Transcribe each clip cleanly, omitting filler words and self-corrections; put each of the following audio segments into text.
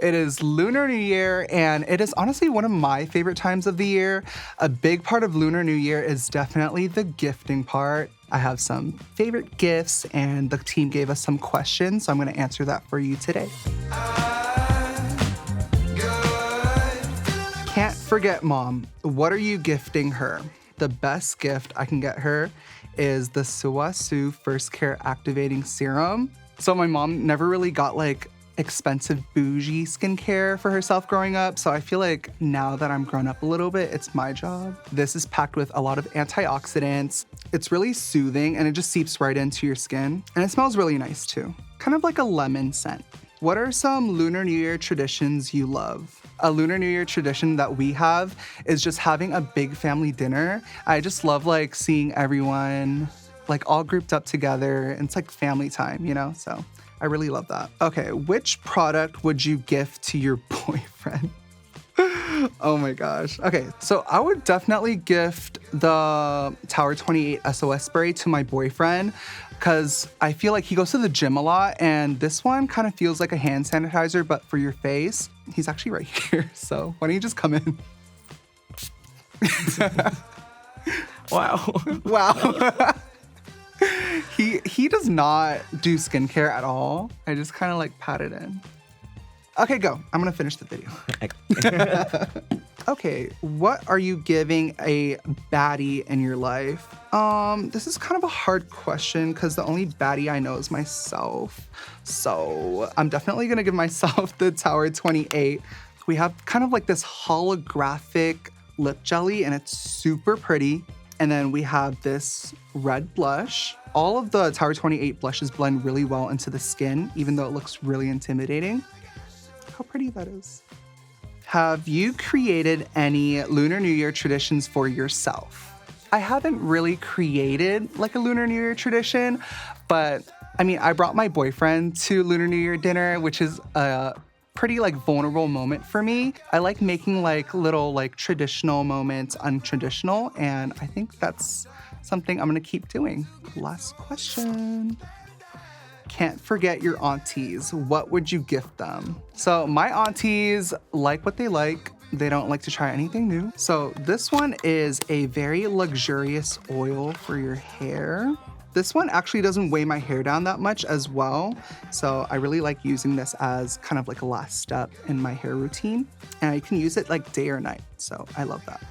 it is Lunar New Year, and it is honestly one of my favorite times of the year. A big part of Lunar New Year is definitely the gifting part. I have some favorite gifts, and the team gave us some questions, so I'm going to answer that for you today. Can't forget Mom. What are you gifting her? The best gift I can get her is the Sulwhasoo First Care Activating Serum. So my mom never really got like expensive bougie skincare for herself growing up. So I feel like now that I'm grown up a little bit, it's my job. This is packed with a lot of antioxidants. It's really soothing and it just seeps right into your skin. And it smells really nice too. Kind of like a lemon scent. What are some Lunar New Year traditions you love? A Lunar New Year tradition that we have is just having a big family dinner. I just love like seeing everyone like all grouped up together. And it's like family time, you know? So I really love that. Okay, which product would you gift to your boyfriend? Oh my gosh. Okay, so I would definitely gift the Tower 28 SOS spray to my boyfriend because I feel like he goes to the gym a lot and this one kind of feels like a hand sanitizer, but for your face. He's actually right here, so why don't you just come in? Wow. Wow. He does not do skincare at all. I just kind of like pat it in. Okay, go. I'm gonna finish the video. Okay, what are you giving a baddie in your life? This is kind of a hard question because the only baddie I know is myself. So I'm definitely gonna give myself the Tower 28. We have kind of like this holographic lip jelly and it's super pretty. And then we have this red blush. All of the Tower 28 blushes blend really well into the skin, even though it looks really intimidating. How pretty that is. Have you created any Lunar New Year traditions for yourself? I haven't really created like a Lunar New Year tradition, but I mean, I brought my boyfriend to Lunar New Year dinner, which is a pretty like vulnerable moment for me. I like making like little like traditional moments untraditional, and I think that's something I'm gonna keep doing. Last question. Can't forget your aunties. What would you gift them? So my aunties like what they like. They don't like to try anything new. So this one is a very luxurious oil for your hair. This one actually doesn't weigh my hair down that much as well. So I really like using this as kind of like a last step in my hair routine. And I can use it like day or night. So I love that.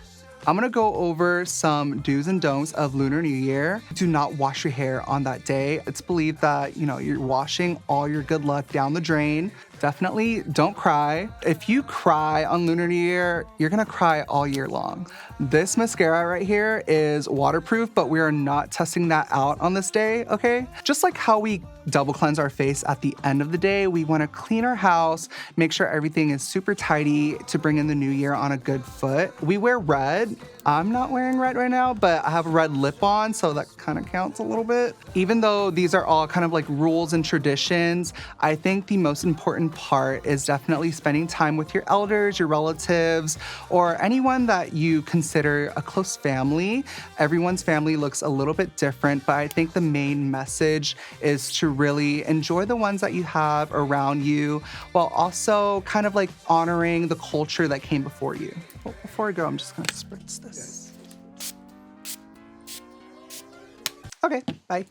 I'm gonna go over some do's and don'ts of Lunar New Year. Do not wash your hair on that day. It's believed that, you know, you're washing all your good luck down the drain. Definitely don't cry. If you cry on Lunar New Year, you're gonna cry all year long. This mascara right here is waterproof, but we are not testing that out on this day, okay? Just like how we double cleanse our face at the end of the day, we wanna clean our house, make sure everything is super tidy to bring in the new year on a good foot. We wear red. I'm not wearing red right now, but I have a red lip on, so that kind of counts a little bit. Even though these are all kind of like rules and traditions, I think the most important part is definitely spending time with your elders, your relatives, or anyone that you consider a close family. Everyone's family looks a little bit different, but I think the main message is to really enjoy the ones that you have around you while also kind of like honoring the culture that came before you. Well, before I go, I'm just gonna spritz this. Okay, bye.